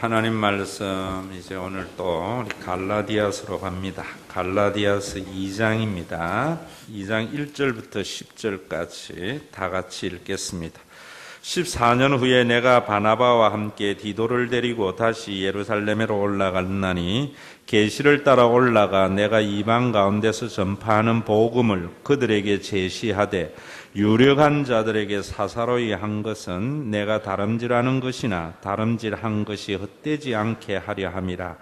하나님 말씀 이제 오늘 또 갈라디아서로 갑니다. 갈라디아서 2장입니다. 2장 1절부터 10절까지 다 같이 읽겠습니다. 14년 후에 내가 바나바와 함께 디도를 데리고 다시 예루살렘으로 올라갔나니 계시를 따라 올라가 내가 이방 가운데서 전파하는 복음을 그들에게 제시하되 유력한 자들에게 사사로이 한 것은 내가 다름질하는 것이나 다름질한 것이 헛되지 않게 하려 함이라.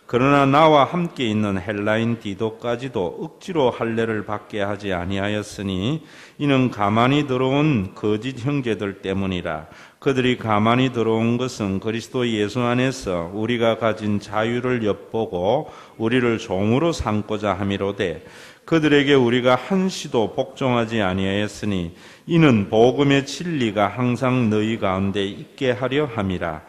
그러나 나와 함께 있는 헬라인 디도까지도 억지로 할례를 받게 하지 아니하였으니 이는 가만히 들어온 거짓 형제들 때문이라. 그들이 가만히 들어온 것은 그리스도 예수 안에서 우리가 가진 자유를 엿보고 우리를 종으로 삼고자 함이로되 그들에게 우리가 한시도 복종하지 아니하였으니 이는 복음의 진리가 항상 너희 가운데 있게 하려 함이라.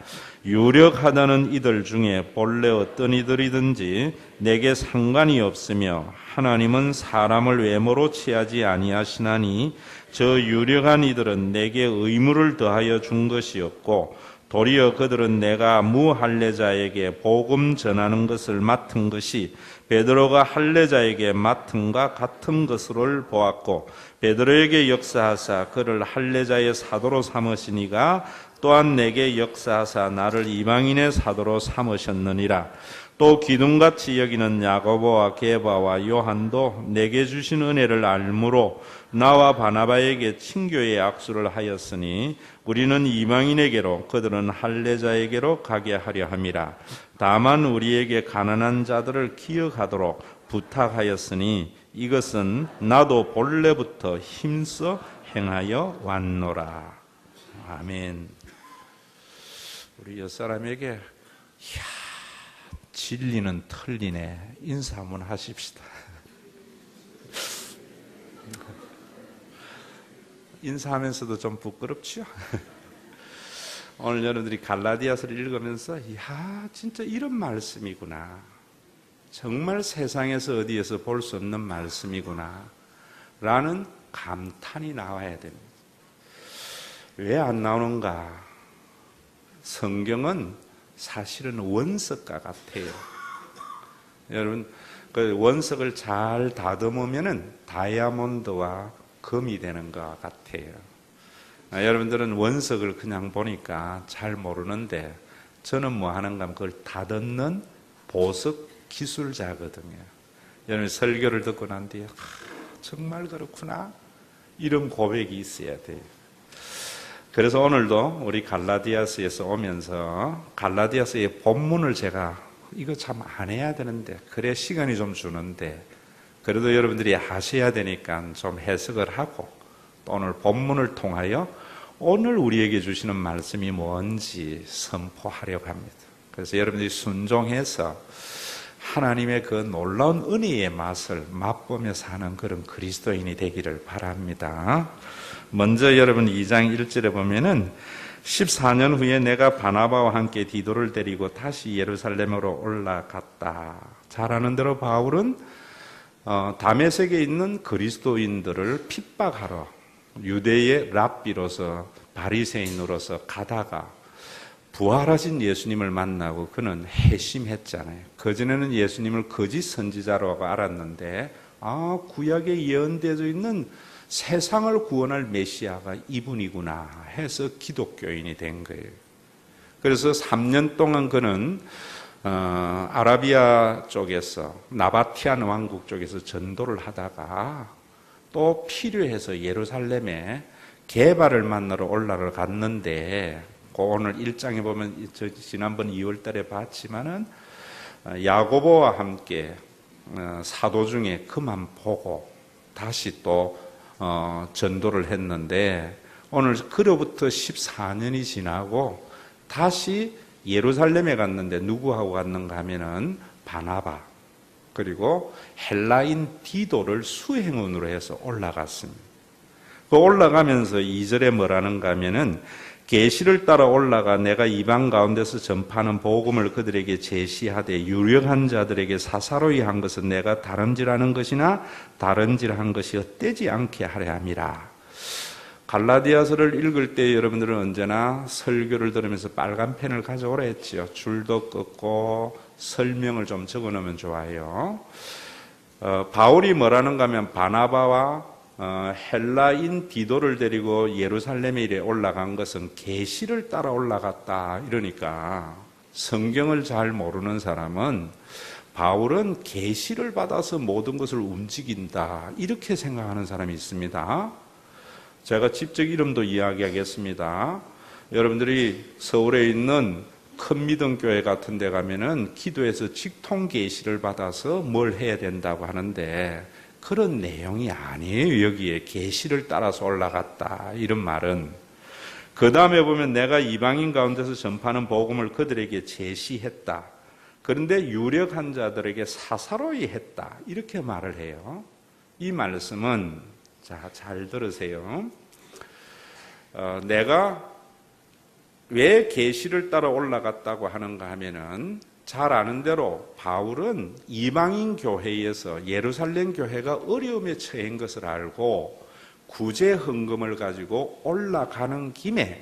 유력하다는 이들 중에 본래 어떤 이들이든지 내게 상관이 없으며 하나님은 사람을 외모로 취하지 아니하시나니 저 유력한 이들은 내게 의무를 더하여 준 것이 없고 도리어 그들은 내가 무할례자에게 복음 전하는 것을 맡은 것이 베드로가 할례자에게 맡음과 같은 것을 보았고 베드로에게 역사하사 그를 할례자의 사도로 삼으시니가 또한 내게 역사하사 나를 이방인의 사도로 삼으셨느니라. 또 기둥같이 여기는 야고보와 게바와 요한도 내게 주신 은혜를 알므로 나와 바나바에게 친교의 악수를 하였으니 우리는 이방인에게로 그들은 할례자에게로 가게 하려 함이라. 다만 우리에게 가난한 자들을 기억하도록 부탁하였으니 이것은 나도 본래부터 힘써 행하여 왔노라. 아멘. 우리 옆사람에게 이야 진리는 틀리네 인사 한번 하십시다. 인사하면서도 좀 부끄럽죠? 오늘 여러분들이 갈라디아서를 읽으면서 이야 진짜 이런 말씀이구나, 정말 세상에서 어디에서 볼 수 없는 말씀이구나 라는 감탄이 나와야 됩니다. 왜 안 나오는가? 성경은 사실은 원석과 같아요. 여러분 그 원석을 잘 다듬으면은 다이아몬드와 금이 되는 것 같아요. 여러분들은 원석을 그냥 보니까 잘 모르는데 저는 뭐 하는가 하면 그걸 다듬는 보석 기술자거든요. 여러분 설교를 듣고 난 뒤에 정말 그렇구나 이런 고백이 있어야 돼요. 그래서 오늘도 우리 갈라디아서에서 오면서 갈라디아서의 본문을 제가 이거 참 안 해야 되는데 그래 시간이 좀 주는데 그래도 여러분들이 하셔야 되니까 좀 해석을 하고 또 오늘 본문을 통하여 오늘 우리에게 주시는 말씀이 뭔지 선포하려고 합니다. 그래서 여러분들이 순종해서 하나님의 그 놀라운 은혜의 맛을 맛보며 사는 그런 그리스도인이 되기를 바랍니다. 먼저 여러분 2장 1절에 보면은 14년 후에 내가 바나바와 함께 디도를 데리고 다시 예루살렘으로 올라갔다. 잘 아는 대로 바울은 다메섹에 있는 그리스도인들을 핍박하러 유대의 랍비로서 바리새인으로서 가다가 부활하신 예수님을 만나고 그는 회심했잖아요. 그전에는 예수님을 거짓 선지자라고 알았는데 구약에 예언되어 있는 세상을 구원할 메시아가 이분이구나 해서 기독교인이 된 거예요. 그래서 3년 동안 그는 아라비아 쪽에서 나바티안 왕국 쪽에서 전도를 하다가 또 필요해서 예루살렘에 게바를 만나러 올라갔는데 오늘 1장에 보면 지난번 2월 달에 봤지만은 야고보와 함께 사도 중에 그만 보고 다시 또 전도를 했는데 오늘 그로부터 14년이 지나고 다시 예루살렘에 갔는데 누구하고 갔는가 하면은 바나바 그리고 헬라인 디도를 수행원으로 해서 올라갔습니다. 그 올라가면서 2절에 뭐라는가 하면은 계시를 따라 올라가 내가 이방 가운데서 전파하는 복음을 그들에게 제시하되 유력한 자들에게 사사로이 한 것은 내가 다름질하는 것이나 다름질한 것이 헛되지 않게 하려 함이라. 갈라디아서를 읽을 때 여러분들은 언제나 설교를 들으면서 빨간 펜을 가져오라 했지요. 줄도 긋고 설명을 좀 적어 놓으면 좋아요. 바울이 뭐라는가 하면 바나바와 헬라인 디도를 데리고 예루살렘에 이래 올라간 것은 계시를 따라 올라갔다 이러니까 성경을 잘 모르는 사람은 바울은 계시를 받아서 모든 것을 움직인다 이렇게 생각하는 사람이 있습니다. 제가 직접 이름도 이야기하겠습니다. 여러분들이 서울에 있는 큰 믿음 교회 같은 데 가면은 기도에서 직통 계시를 받아서 뭘 해야 된다고 하는데 그런 내용이 아니에요. 여기에 계시를 따라서 올라갔다 이런 말은. 그 다음에 보면 내가 이방인 가운데서 전파하는 복음을 그들에게 제시했다. 그런데 유력한 자들에게 사사로이 했다 이렇게 말을 해요. 이 말씀은 자, 잘 들으세요. 내가 왜 계시를 따라 올라갔다고 하는가 하면은 잘 아는 대로 바울은 이방인 교회에서 예루살렘 교회가 어려움에 처한 것을 알고 구제 헌금을 가지고 올라가는 김에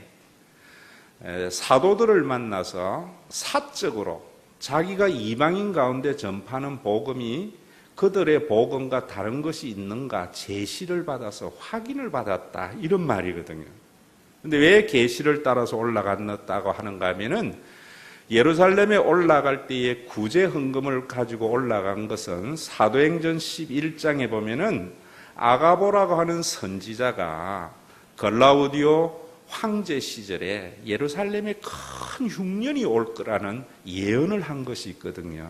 사도들을 만나서 사적으로 자기가 이방인 가운데 전파하는 복음이 그들의 복음과 다른 것이 있는가 제시를 받아서 확인을 받았다 이런 말이거든요. 근데 왜 계시를 따라서 올라갔다고 하는가 하면은 예루살렘에 올라갈 때에 구제 헌금을 가지고 올라간 것은 사도행전 11장에 보면은 아가보라고 하는 선지자가 글라우디오 황제 시절에 예루살렘에 큰 흉년이 올 거라는 예언을 한 것이 있거든요.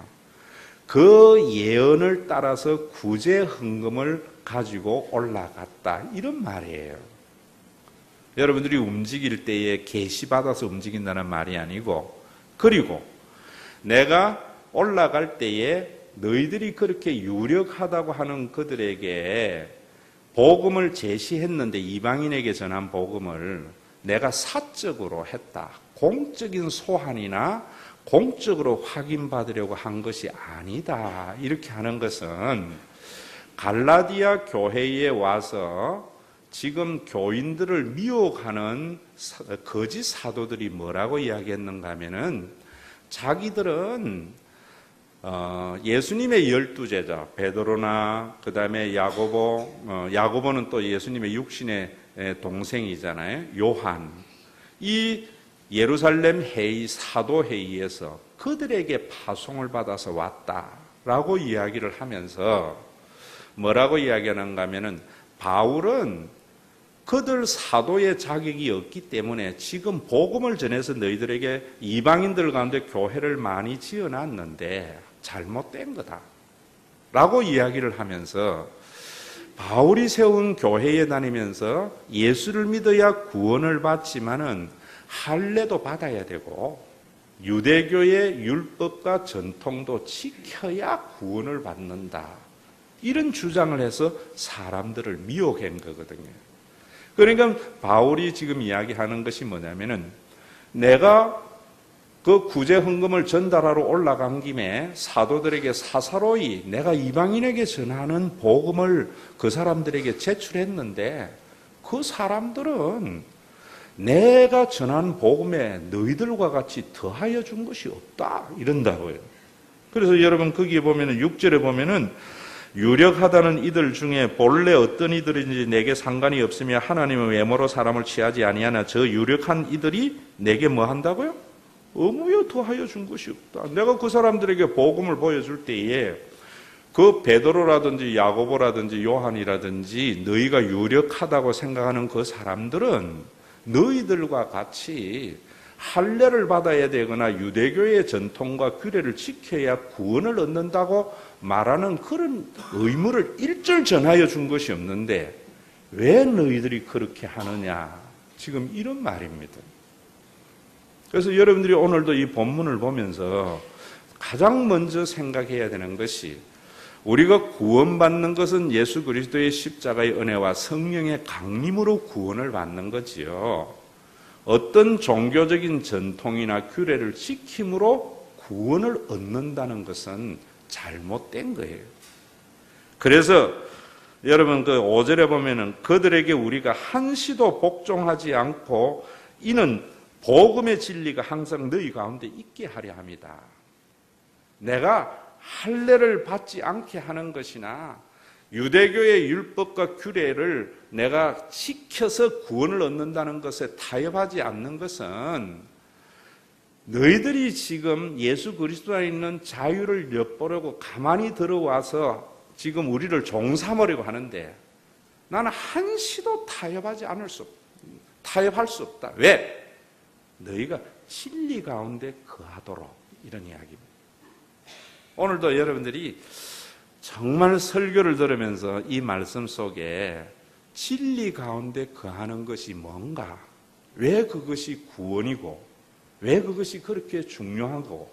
그 예언을 따라서 구제 헌금을 가지고 올라갔다 이런 말이에요. 여러분들이 움직일 때에 계시 받아서 움직인다는 말이 아니고, 그리고 내가 올라갈 때에 너희들이 그렇게 유력하다고 하는 그들에게 복음을 제시했는데 이방인에게 전한 복음을 내가 사적으로 했다. 공적인 소환이나 공적으로 확인받으려고 한 것이 아니다. 이렇게 하는 것은 갈라디아 교회에 와서 지금 교인들을 미혹하는 거짓 사도들이 뭐라고 이야기했는가 하면은 자기들은 예수님의 12제자 베드로나 그 다음에 야고보는 또 예수님의 육신의 동생이잖아요. 요한. 이 예루살렘 회의 사도 회의에서 그들에게 파송을 받아서 왔다라고 이야기를 하면서 뭐라고 이야기하는가 하면은 바울은 그들 사도의 자격이 없기 때문에 지금 복음을 전해서 너희들에게 이방인들 가운데 교회를 많이 지어놨는데 잘못된 거다 라고 이야기를 하면서 바울이 세운 교회에 다니면서 예수를 믿어야 구원을 받지만은 할례도 받아야 되고 유대교의 율법과 전통도 지켜야 구원을 받는다. 이런 주장을 해서 사람들을 미혹한 거거든요. 그러니까 바울이 지금 이야기하는 것이 뭐냐면은 내가 그 구제 헌금을 전달하러 올라간 김에 사도들에게 사사로이 내가 이방인에게 전하는 복음을 그 사람들에게 제출했는데 그 사람들은 내가 전한 복음에 너희들과 같이 더하여 준 것이 없다 이런다고요. 그래서 여러분 거기에 보면은 6절에 보면은 유력하다는 이들 중에 본래 어떤 이들인지 내게 상관이 없으며 하나님의 외모로 사람을 취하지 아니하나 저 유력한 이들이 내게 뭐 한다고요? 어무여 더하여 준 것이 없다. 내가 그 사람들에게 복음을 보여줄 때에 그 베드로라든지 야고보라든지 요한이라든지 너희가 유력하다고 생각하는 그 사람들은 너희들과 같이 할례를 받아야 되거나 유대교의 전통과 규례를 지켜야 구원을 얻는다고 말하는 그런 의무를 일절 전하여 준 것이 없는데 왜 너희들이 그렇게 하느냐 지금 이런 말입니다. 그래서 여러분들이 오늘도 이 본문을 보면서 가장 먼저 생각해야 되는 것이 우리가 구원받는 것은 예수 그리스도의 십자가의 은혜와 성령의 강림으로 구원을 받는 거지요. 어떤 종교적인 전통이나 규례를 지킴으로 구원을 얻는다는 것은 잘못된 거예요. 그래서 여러분 그 5절에 보면은 그들에게 우리가 한시도 복종하지 않고 이는 복음의 진리가 항상 너희 가운데 있게 하려 합니다. 내가 할례를 받지 않게 하는 것이나 유대교의 율법과 규례를 내가 지켜서 구원을 얻는다는 것에 타협하지 않는 것은 너희들이 지금 예수 그리스도 안에 있는 자유를 엿보려고 가만히 들어와서 지금 우리를 종삼으려고 하는데 나는 한시도 타협할 수 없다. 왜? 너희가 진리 가운데 거하도록, 이런 이야기입니다. 오늘도 여러분들이 정말 설교를 들으면서 이 말씀 속에 진리 가운데 거하는 것이 뭔가, 왜 그것이 구원이고 왜 그것이 그렇게 중요하고,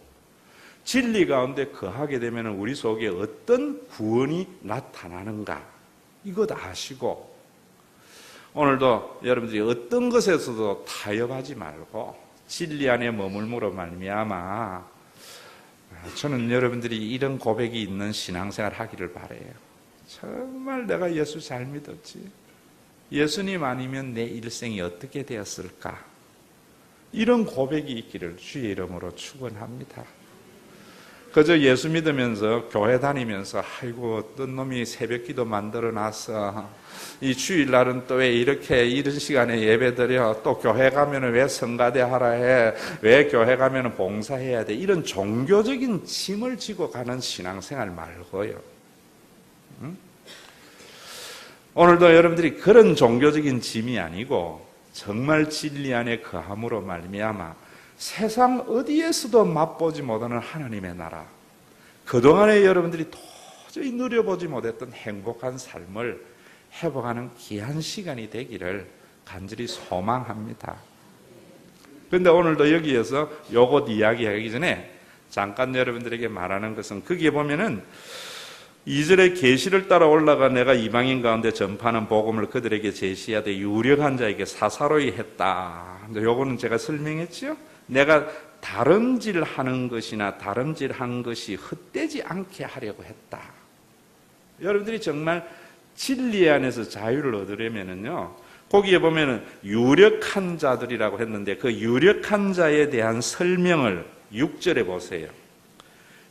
진리 가운데 거하게 되면 우리 속에 어떤 구원이 나타나는가, 이것 아시고 오늘도 여러분들이 어떤 것에서도 타협하지 말고 진리 안에 머물므로 말미암아 저는 여러분들이 이런 고백이 있는 신앙생활 하기를 바라요. 정말 내가 예수 잘 믿었지, 예수님 아니면 내 일생이 어떻게 되었을까, 이런 고백이 있기를 주의 이름으로 축원합니다. 그저 예수 믿으면서 교회 다니면서 아이고 어떤 놈이 새벽기도 만들어놨어, 이 주일날은 또 왜 이렇게 이런 시간에 예배드려, 또 교회 가면 왜 성가대 하라 해, 왜 교회 가면 봉사해야 돼, 이런 종교적인 짐을 지고 가는 신앙생활 말고요. 응? 오늘도 여러분들이 그런 종교적인 짐이 아니고 정말 진리 안에 거함으로 말미암아 세상 어디에서도 맛보지 못하는 하나님의 나라, 그동안에 여러분들이 도저히 누려보지 못했던 행복한 삶을 회복하는 귀한 시간이 되기를 간절히 소망합니다. 그런데 오늘도 여기에서 요것 이야기하기 전에 잠깐 여러분들에게 말하는 것은, 거기에 보면은 2절에 계시를 따라 올라가 내가 이방인 가운데 전파하는 복음을 그들에게 제시하되 유력한 자에게 사사로이 했다. 요거는 제가 설명했죠. 내가 다름질하는 것이나 다름질한 것이 헛되지 않게 하려고 했다. 여러분들이 정말 진리 안에서 자유를 얻으려면은요, 거기에 보면은 유력한 자들이라고 했는데 그 유력한 자에 대한 설명을 6절에 보세요.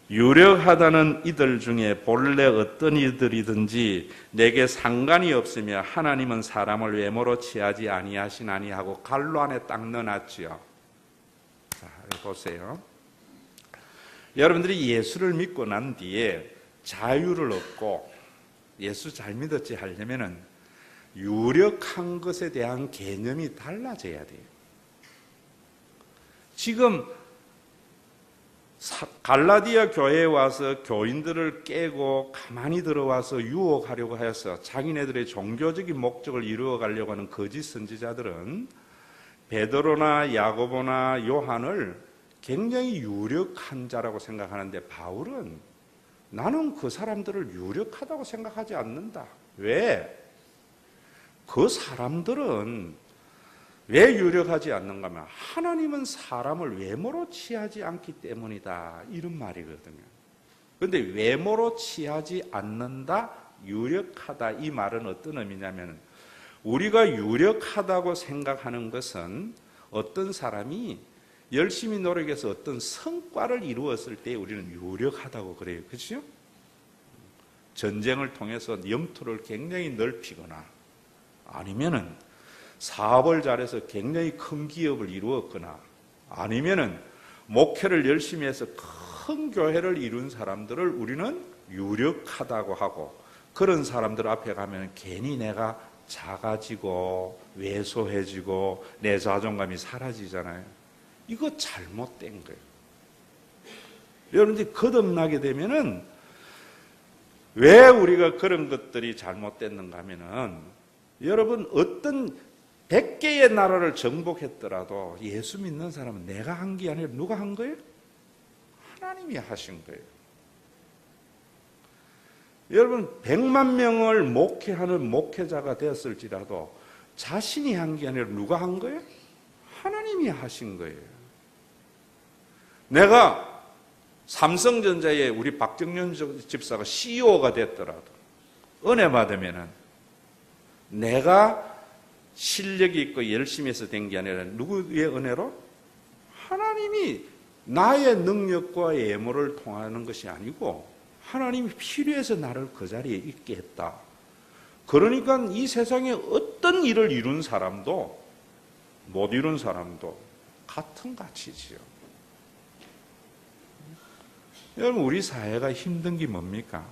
유력하다는 이들 중에 본래 어떤 이들이든지 내게 상관이 없으며 하나님은 사람을 외모로 취하지 아니하시나니 하고 갈로 안에 딱 넣어놨지요. 자, 보세요. 여러분들이 예수를 믿고 난 뒤에 자유를 얻고 예수 잘 믿었지 하려면은 유력한 것에 대한 개념이 달라져야 돼요. 지금 갈라디아 교회에 와서 교인들을 깨고 가만히 들어와서 유혹하려고 해서 자기네들의 종교적인 목적을 이루어 가려고 하는 거짓 선지자들은 베드로나 야고보나 요한을 굉장히 유력한 자라고 생각하는데, 바울은 나는 그 사람들을 유력하다고 생각하지 않는다. 왜? 그 사람들은 왜 유력하지 않는가 하면 하나님은 사람을 외모로 취하지 않기 때문이다, 이런 말이거든요. 그런데 외모로 취하지 않는다, 유력하다, 이 말은 어떤 의미냐면 우리가 유력하다고 생각하는 것은 어떤 사람이 열심히 노력해서 어떤 성과를 이루었을 때 우리는 유력하다고 그래요. 그렇죠? 전쟁을 통해서 영토를 굉장히 넓히거나 아니면은 사업을 잘해서 굉장히 큰 기업을 이루었거나 아니면은 목회를 열심히 해서 큰 교회를 이룬 사람들을 우리는 유력하다고 하고, 그런 사람들 앞에 가면 괜히 내가 작아지고 왜소해지고 내 자존감이 사라지잖아요. 이거 잘못된 거예요. 여러분들이 거듭나게 되면은 왜 우리가 그런 것들이 잘못됐는가 하면은, 여러분 어떤 100개의 나라를 정복했더라도 예수 믿는 사람은 내가 한 게 아니라 누가 한 거예요? 하나님이 하신 거예요. 여러분 100만 명을 목회하는 목회자가 되었을지라도 자신이 한 게 아니라 누가 한 거예요? 하나님이 하신 거예요. 내가 삼성전자의 우리 박정년 집사가 CEO가 됐더라도 은혜 받으면은 내가 실력이 있고 열심히 해서 된 게 아니라 누구의 은혜로? 하나님이 나의 능력과 예모를 통하는 것이 아니고 하나님이 필요해서 나를 그 자리에 있게 했다. 그러니까 이 세상에 어떤 일을 이룬 사람도 못 이룬 사람도 같은 가치지요. 여러분, 우리 사회가 힘든 게 뭡니까?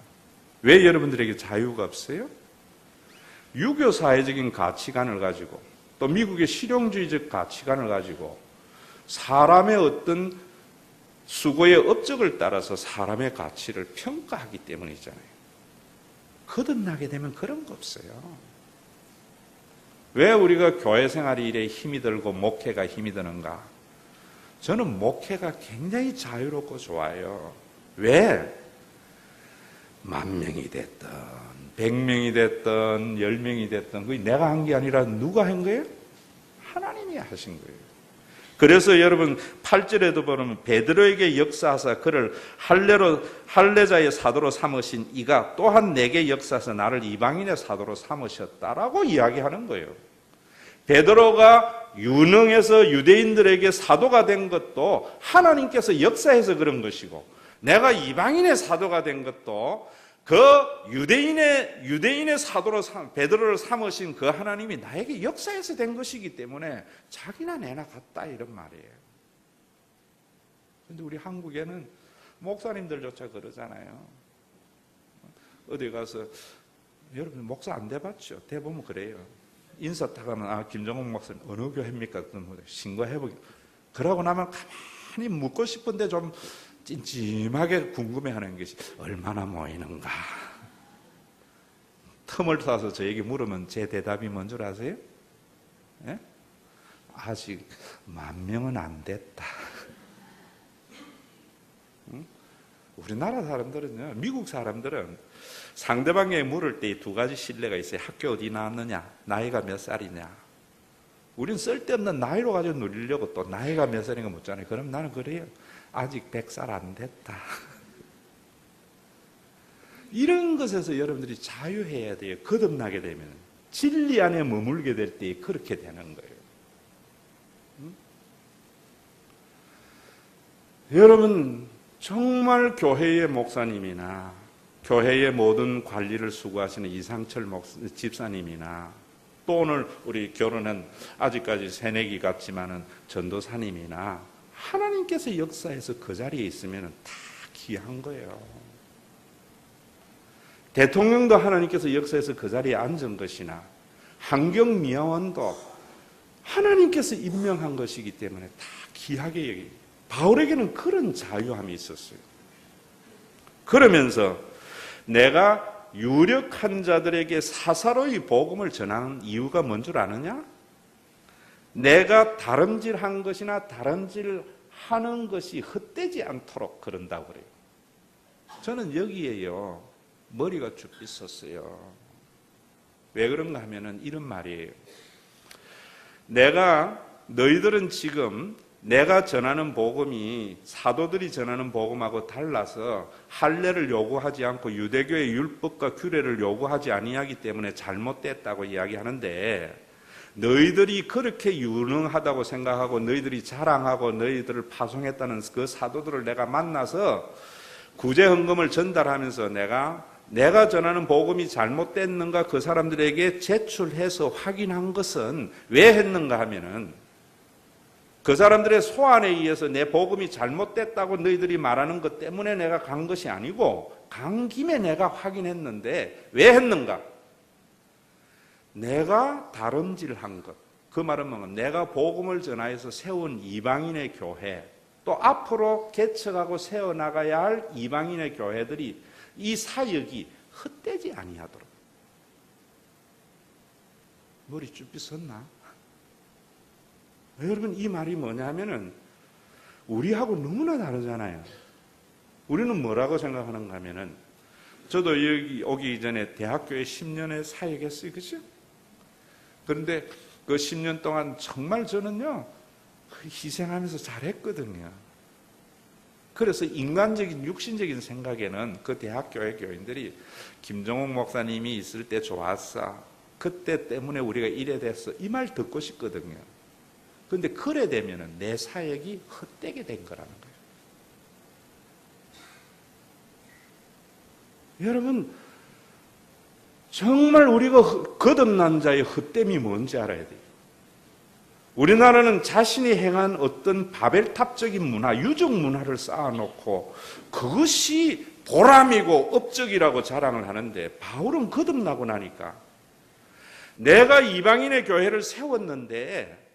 왜 여러분들에게 자유가 없어요? 유교 사회적인 가치관을 가지고 또 미국의 실용주의적 가치관을 가지고 사람의 어떤 수고의 업적을 따라서 사람의 가치를 평가하기 때문이잖아요. 거듭나게 되면 그런 거 없어요. 왜 우리가 교회 생활이 이래 힘이 들고 목회가 힘이 드는가? 저는 목회가 굉장히 자유롭고 좋아요. 왜? 10,000명이 됐든 100명이 됐든 10명이 됐든 그게 내가 한 게 아니라 누가 한 거예요? 하나님이 하신 거예요. 그래서 여러분 8절에도 보면 베드로에게 역사하사 그를 할례자의 사도로 삼으신 이가 또한 내게 역사하사 나를 이방인의 사도로 삼으셨다라고 이야기하는 거예요. 베드로가 유능해서 유대인들에게 사도가 된 것도 하나님께서 역사해서 그런 것이고, 내가 이방인의 사도가 된 것도 그 유대인의 사도로 베드로를 삼으신 그 하나님이 나에게 역사해서 된 것이기 때문에 자기나 내나 같다 이런 말이에요. 그런데 우리 한국에는 목사님들조차 그러잖아요. 어디 가서 여러분 목사 안 돼봤죠? 대보면 그래요. 인사 딱 하면 김정옥 목사님 어느 교회입니까? 신고해보기. 그러고 나면 가만히 묻고 싶은데 좀 찜찜하게 궁금해하는 것이 얼마나 모이는가. 틈을 타서 저에게 물으면 제 대답이 뭔 줄 아세요? 예? 아직 10,000명은 안 됐다. 응? 우리나라 사람들은요, 미국 사람들은 상대방에게 물을 때 두 가지 신뢰가 있어요. 학교 어디 나왔느냐, 나이가 몇 살이냐. 우린 쓸데없는 나이로 가지고 누리려고 또 나이가 몇 살인가 묻잖아요. 그럼 나는 그래요. 아직 100살 안 됐다. 이런 것에서 여러분들이 자유해야 돼요. 거듭나게 되면. 진리 안에 머물게 될 때 그렇게 되는 거예요. 응? 여러분, 정말 교회의 목사님이나 교회의 모든 관리를 수고하시는 이상철 집사님이나 또 오늘 우리 결혼한 아직까지 새내기 같지만은 전도사님이나 하나님께서 역사에서 그 자리에 있으면 다 귀한 거예요. 대통령도 하나님께서 역사에서 그 자리에 앉은 것이나 환경미화원도 하나님께서 임명한 것이기 때문에 다 귀하게 여겨요. 바울에게는 그런 자유함이 있었어요. 그러면서 내가 유력한 자들에게 사사로이 복음을 전하는 이유가 뭔 줄 아느냐? 내가 다름질한 것이나 다름질하는 것이 헛되지 않도록 그런다고 그래요. 저는 여기에요, 머리가 쭉 있었어요. 왜 그런가 하면은 이런 말이에요. 너희들은 지금 내가 전하는 복음이 사도들이 전하는 복음하고 달라서 할례를 요구하지 않고 유대교의 율법과 규례를 요구하지 아니하기 때문에 잘못됐다고 이야기하는데, 너희들이 그렇게 유능하다고 생각하고 너희들이 자랑하고 너희들을 파송했다는 그 사도들을 내가 만나서 구제 헌금을 전달하면서 내가 전하는 복음이 잘못됐는가 그 사람들에게 제출해서 확인한 것은 왜 했는가 하면은, 그 사람들의 소환에 의해서 내 복음이 잘못됐다고 너희들이 말하는 것 때문에 내가 간 것이 아니고 간 김에 내가 확인했는데 왜 했는가? 내가 다름질한 것. 그 말은 뭐냐? 내가 복음을 전하여서 세운 이방인의 교회, 또 앞으로 개척하고 세워나가야 할 이방인의 교회들이 이 사역이 헛되지 아니하도록. 머리 쭉 빗었나? 여러분, 이 말이 뭐냐면은 우리하고 너무나 다르잖아요. 우리는 뭐라고 생각하는가 하면은, 저도 여기 오기 전에 대학교에 10년의 사역했어요. 그죠? 그런데 그 10년 동안 정말 저는요, 희생하면서 잘했거든요. 그래서 인간적인 육신적인 생각에는 그 대학교의 교인들이 김정옥 목사님이 있을 때 좋았어, 그때 때문에 우리가 이래 됐어, 이 말 듣고 싶거든요. 그런데 그래 되면 내 사역이 헛되게 된 거라는 거예요. 여러분, 정말 우리가 거듭난 자의 헛됨이 뭔지 알아야 돼요. 우리나라는 자신이 행한 어떤 바벨탑적인 문화, 유적 문화를 쌓아놓고 그것이 보람이고 업적이라고 자랑을 하는데, 바울은 거듭나고 나니까 내가 이방인의 교회를 세웠는데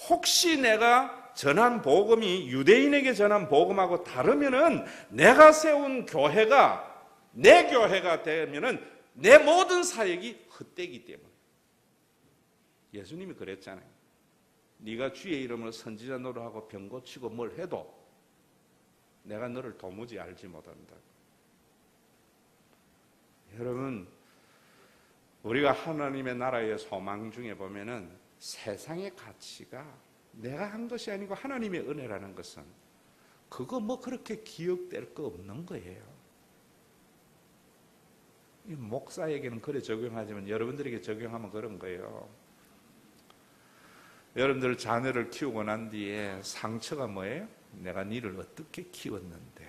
혹시 내가 전한 복음이 유대인에게 전한 복음하고 다르면은 내가 세운 교회가 내 교회가 되면은 내 모든 사역이 헛되기 때문에. 예수님이 그랬잖아요. 네가 주의 이름으로 선지자 노릇하고 병 고치고 뭘 해도 내가 너를 도무지 알지 못한다. 여러분, 우리가 하나님의 나라의 소망 중에 보면은 세상의 가치가 내가 한 것이 아니고 하나님의 은혜라는 것은 그거 뭐 그렇게 기억될 거 없는 거예요. 이 목사에게는 그래 적용하지만 여러분들에게 적용하면 그런 거예요. 여러분들 자녀를 키우고 난 뒤에 상처가 뭐예요? 내가 니를 어떻게 키웠는데.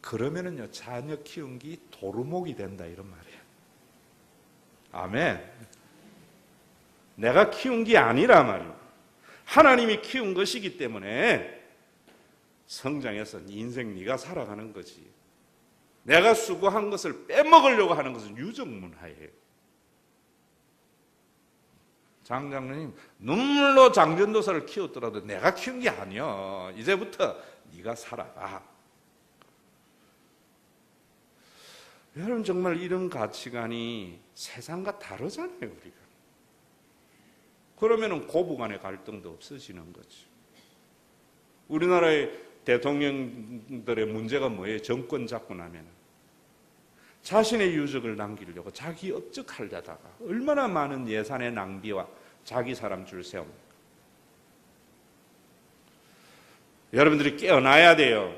그러면은요, 자녀 키운 게 도루묵이 된다, 이런 말이에요. 아멘. 내가 키운 게 아니라 말이에요. 하나님이 키운 것이기 때문에 성장해서 인생 네가 살아가는 거지. 내가 수고한 것을 빼먹으려고 하는 것은 유적문화예요. 장장로님, 눈물로 장전도사를 키웠더라도 내가 키운 게 아니야. 이제부터 네가 살아가. 여러분, 정말 이런 가치관이 세상과 다르잖아요, 우리가. 그러면은 고부간의 갈등도 없어지는 거죠. 우리나라의 대통령들의 문제가 뭐예요? 정권 잡고 나면 자신의 유적을 남기려고 자기 업적하려다가 얼마나 많은 예산의 낭비와 자기 사람 줄 세웁니까? 여러분들이 깨어나야 돼요.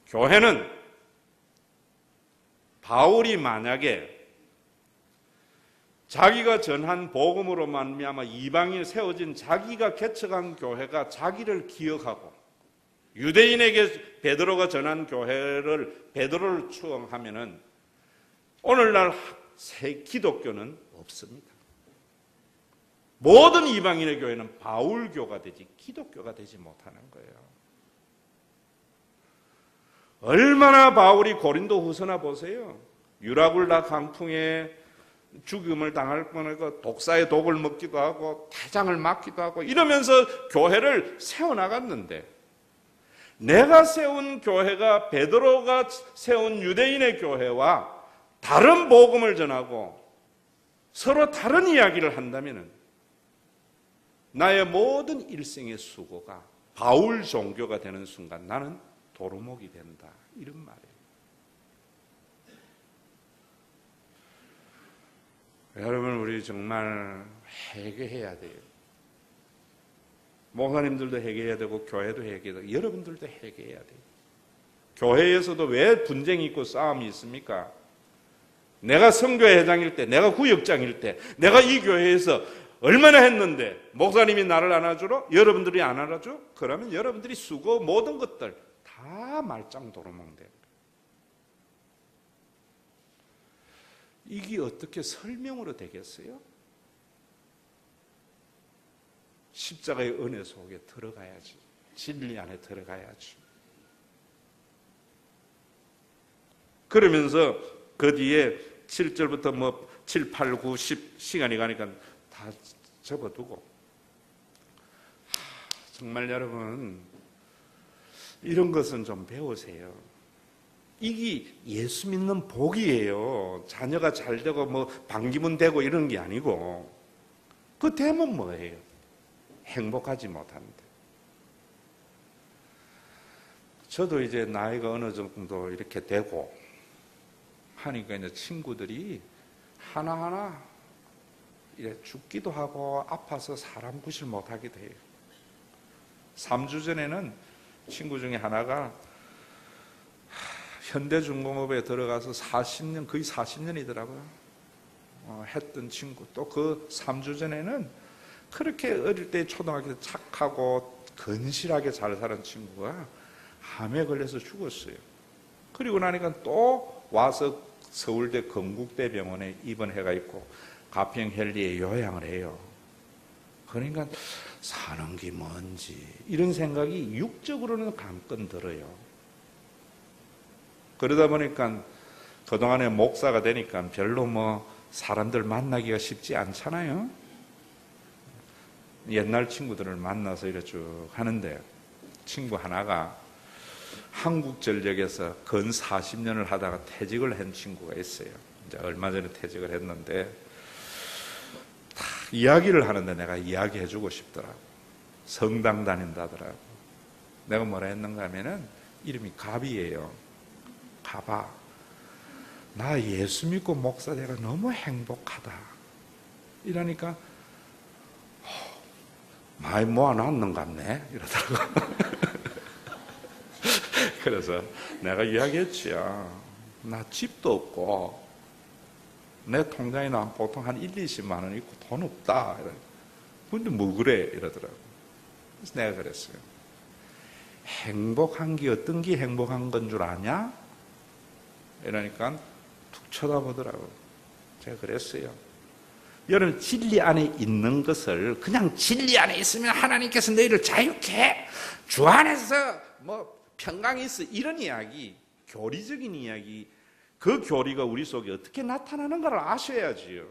교회는 바울이 만약에 자기가 전한 복음으로 말미암아 이방인이 세워진 자기가 개척한 교회가 자기를 기억하고 유대인에게 베드로가 전한 교회를 베드로를 추앙하면은 오늘날 새 기독교는 없습니다. 모든 이방인의 교회는 바울교가 되지 기독교가 되지 못하는 거예요. 얼마나 바울이 고린도 후서나 보세요. 유라굴라 강풍에 죽음을 당할 뻔하고 독사의 독을 먹기도 하고 태장을 맞기도 하고 이러면서 교회를 세워나갔는데, 내가 세운 교회가 베드로가 세운 유대인의 교회와 다른 복음을 전하고 서로 다른 이야기를 한다면 나의 모든 일생의 수고가 바울 종교가 되는 순간 나는 도루묵이 된다, 이런 말이에요. 여러분, 우리 정말 회개해야 돼요. 목사님들도 회개해야 되고 교회도 회개해야 되고 여러분들도 회개해야 돼요. 교회에서도 왜 분쟁이 있고 싸움이 있습니까? 내가 선교회 회장일 때, 내가 구역장일 때, 내가 이 교회에서 얼마나 했는데 목사님이 나를 안아주러? 여러분들이 안 안아줘? 그러면 여러분들이 수고 모든 것들 다 말짱 도루묵돼요. 이게 어떻게 설명으로 되겠어요? 십자가의 은혜 속에 들어가야지. 진리 안에 들어가야지. 그러면서 그 뒤에 7절부터 7, 8, 9, 10 시간이 가니까 다 접어두고, 정말 여러분 이런 것은 좀 배우세요. 이게 예수 믿는 복이에요. 자녀가 잘 되고 반기문 되고 이런 게 아니고, 그 되면 뭐예요? 행복하지 못한다. 저도 이제 나이가 어느 정도 이렇게 되고 하니까 이제 친구들이 하나하나 이제 죽기도 하고 아파서 사람 구실 못하기도 해요. 3주 전에는 친구 중에 하나가 현대중공업에 들어가서 40년, 거의 40년이더라고요. 했던 친구. 또 그 3주 전에는 그렇게 어릴 때 초등학교 때 착하고 건실하게 잘 살은 친구가 암에 걸려서 죽었어요. 그리고 나니까 또 와서 서울대 건국대병원에 입원해가 있고 가평 헬리에 요양을 해요. 그러니까 사는 게 뭔지 이런 생각이 육적으로는 감건 들어요. 그러다 보니까 그동안에 목사가 되니까 별로 뭐 사람들 만나기가 쉽지 않잖아요. 옛날 친구들을 만나서 이렇게 쭉 하는데 친구 하나가 한국전력에서 근 40년을 하다가 퇴직을 한 친구가 있어요. 이제 얼마 전에 퇴직을 했는데 다 이야기를 하는데 내가 이야기해주고 싶더라고. 성당 다닌다더라고. 내가 뭐라 했는가 하면은 이름이 갑이에요. 갑아, 나 예수 믿고 목사 되가 너무 행복하다 이러니까 많이 모아놨는 것 같네 이러더라고. 그래서 내가 이야기했지요. 나 집도 없고 내 통장에 난 보통 한 1, 20만 원 있고 돈 없다. 근데 뭐 그래 이러더라고. 그래서 내가 그랬어요. 행복한 게 어떤 게 행복한 건 줄 아냐? 이러니까 툭 쳐다보더라고. 제가 그랬어요. 여러분, 진리 안에 있는 것을 그냥 진리 안에 있으면 하나님께서 너희를 자유케 주 안에서 뭐 평강이 있어 이런 이야기, 교리적인 이야기, 그 교리가 우리 속에 어떻게 나타나는가를 아셔야지요.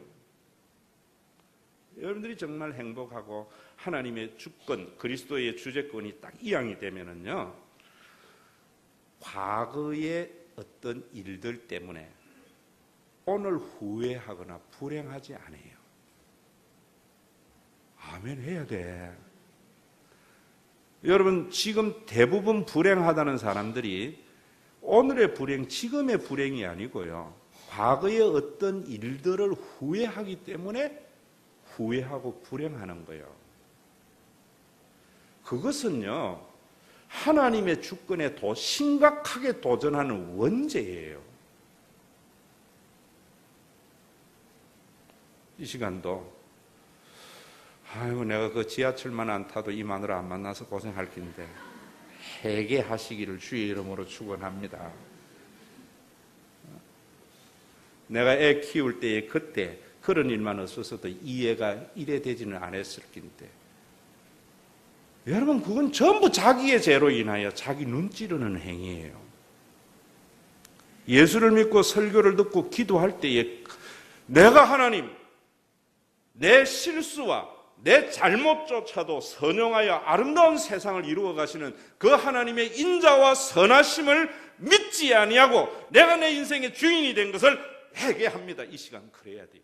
여러분들이 정말 행복하고 하나님의 주권, 그리스도의 주재권이 딱 이양이 되면은요, 과거의 어떤 일들 때문에 오늘 후회하거나 불행하지 않아요. 아멘 해야 돼. 여러분, 지금 대부분 불행하다는 사람들이 오늘의 불행, 지금의 불행이 아니고요, 과거의 어떤 일들을 후회하기 때문에 후회하고 불행하는 거예요. 그것은요, 하나님의 주권에 심각하게 도전하는 원죄예요. 이 시간도 아이고 내가 그 지하철만 안 타도 이 마누라 안 만나서 고생할 텐데 회개하시기를 주의 이름으로 축원합니다. 내가 애 키울 때에 그때 그런 일만 없었어도 이 애가 이래 되지는 않았을 텐데, 여러분 그건 전부 자기의 죄로 인하여 자기 눈 찌르는 행위예요. 예수를 믿고 설교를 듣고 기도할 때에 내가 하나님 내 실수와 내 잘못조차도 선용하여 아름다운 세상을 이루어 가시는 그 하나님의 인자와 선하심을 믿지 아니하고 내가 내 인생의 주인이 된 것을 회개합니다. 이 시간 그래야 돼요.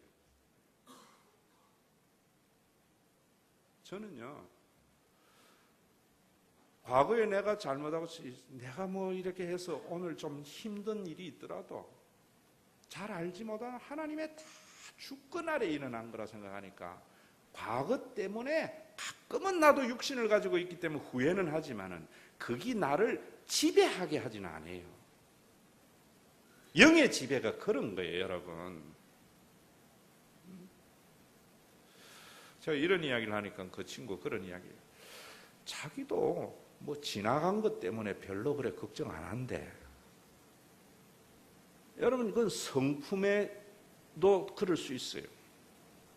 저는요, 과거에 내가 잘못하고 내가 뭐 이렇게 해서 오늘 좀 힘든 일이 있더라도 잘 알지 못하는 하나님의 다 주권 아래 일어난 거라 생각하니까 과거 때문에 가끔은 나도 육신을 가지고 있기 때문에 후회는 하지만은 그게 나를 지배하게 하지는 않아요. 영의 지배가 그런 거예요, 여러분. 제가 이런 이야기를 하니까 그 친구 그런 이야기예요. 자기도 뭐 지나간 것 때문에 별로 그래 걱정 안 한대. 여러분, 그건 성품에도 그럴 수 있어요.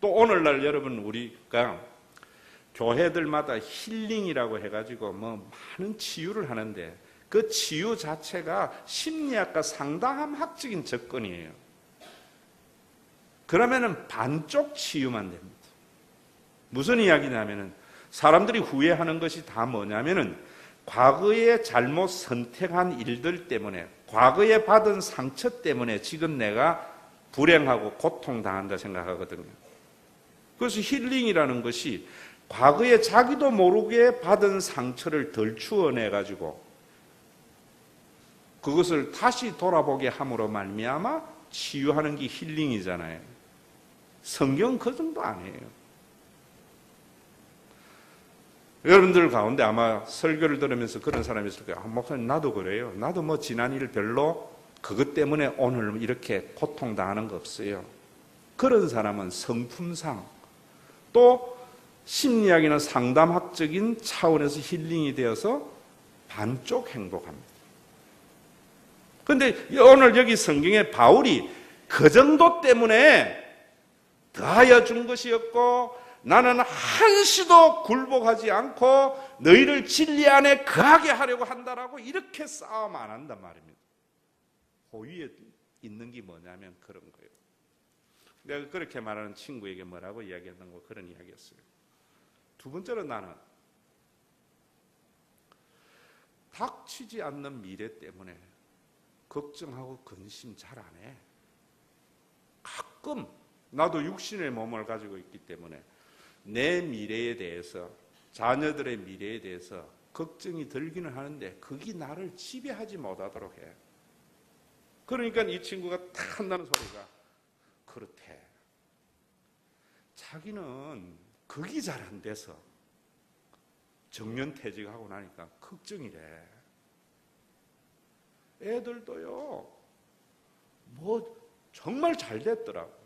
또 오늘날 여러분 우리가 교회들마다 힐링이라고 해가지고 뭐 많은 치유를 하는데 그 치유 자체가 심리학과 상담학적인 접근이에요. 그러면은 반쪽 치유만 됩니다. 무슨 이야기냐면은 사람들이 후회하는 것이 다 뭐냐면은 과거에 잘못 선택한 일들 때문에, 과거에 받은 상처 때문에 지금 내가 불행하고 고통당한다 생각하거든요. 그래서 힐링이라는 것이 과거에 자기도 모르게 받은 상처를 덜 추어내가지고 그것을 다시 돌아보게 함으로 말미암아 치유하는 게 힐링이잖아요. 성경은 그 정도 아니에요. 여러분들 가운데 아마 설교를 들으면서 그런 사람이 있을 거예요. 목사님 나도 그래요. 나도 뭐 지난 일 별로 그것 때문에 오늘 이렇게 고통당하는 거 없어요. 그런 사람은 성품상 또 심리학이나 상담학적인 차원에서 힐링이 되어서 반쪽 행복합니다. 그런데 오늘 여기 성경에 바울이 그 정도 때문에 더하여 준 것이었고 나는 한시도 굴복하지 않고 너희를 진리 안에 거하게 하려고 한다라고 이렇게 싸움 안 한단 말입니다. 호위에 있는 게 뭐냐면 그런 거예요. 내가 그렇게 말하는 친구에게 뭐라고 이야기했던 거 그런 이야기였어요. 두 번째로 나는 닥치지 않는 미래 때문에 걱정하고 근심 잘 안 해. 가끔 나도 육신의 몸을 가지고 있기 때문에 내 미래에 대해서 자녀들의 미래에 대해서 걱정이 들기는 하는데 그게 나를 지배하지 못하도록 해. 그러니까 이 친구가 탁 한다는 소리가 그렇대. 자기는 그게 잘 안 돼서 정년퇴직하고 나니까 걱정이래. 애들도요 뭐 정말 잘 됐더라고.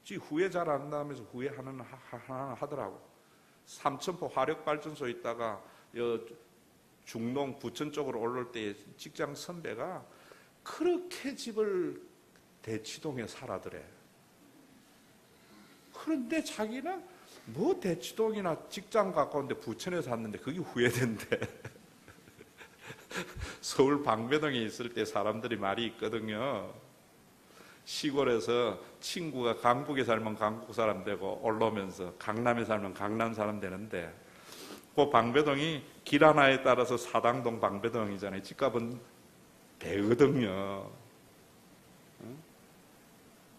지 후회 잘 안 나면서 후회하는 하나 하더라고. 삼천포 화력발전소 있다가 중동 부천 쪽으로 올라올 때 직장 선배가 그렇게 집을 대치동에 살아더래. 그런데 자기는 뭐 대치동이나 직장 가까운데 부천에 샀는데 그게 후회된대. 서울 방배동에 있을 때 사람들이 말이 있거든요. 시골에서 친구가 강북에 살면 강북 사람 되고 올라오면서 강남에 살면 강남 사람 되는데 그 방배동이 길 하나에 따라서 사당동 방배동이잖아요. 집값은 배거든요.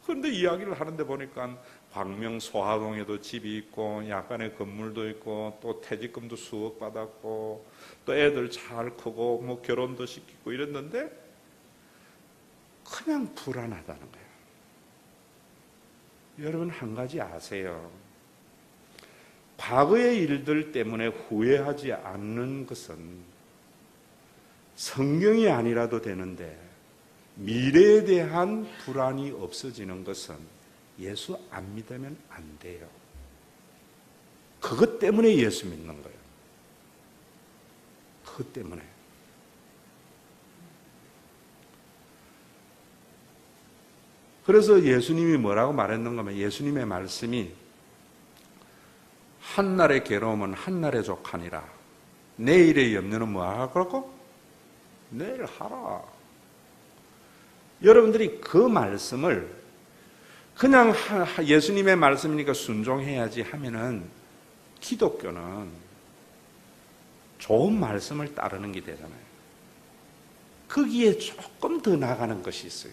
그런데 이야기를 하는데 보니까 광명 소하동에도 집이 있고 약간의 건물도 있고 또 퇴직금도 수억 받았고 또 애들 잘 크고 뭐 결혼도 시키고 이랬는데 그냥 불안하다는 거예요. 여러분 한 가지 아세요? 과거의 일들 때문에 후회하지 않는 것은 성경이 아니라도 되는데 미래에 대한 불안이 없어지는 것은 예수 안 믿으면 안 돼요. 그것 때문에 예수 믿는 거예요. 그것 때문에. 그래서 예수님이 뭐라고 말했는가 하면 예수님의 말씀이 한날의 괴로움은 한날의 족하니라. 내일의 염려는 뭐하라 그러고? 내일 하라. 여러분들이 그 말씀을 그냥 예수님의 말씀이니까 순종해야지 하면은 기독교는 좋은 말씀을 따르는 게 되잖아요. 거기에 조금 더 나가는 것이 있어요.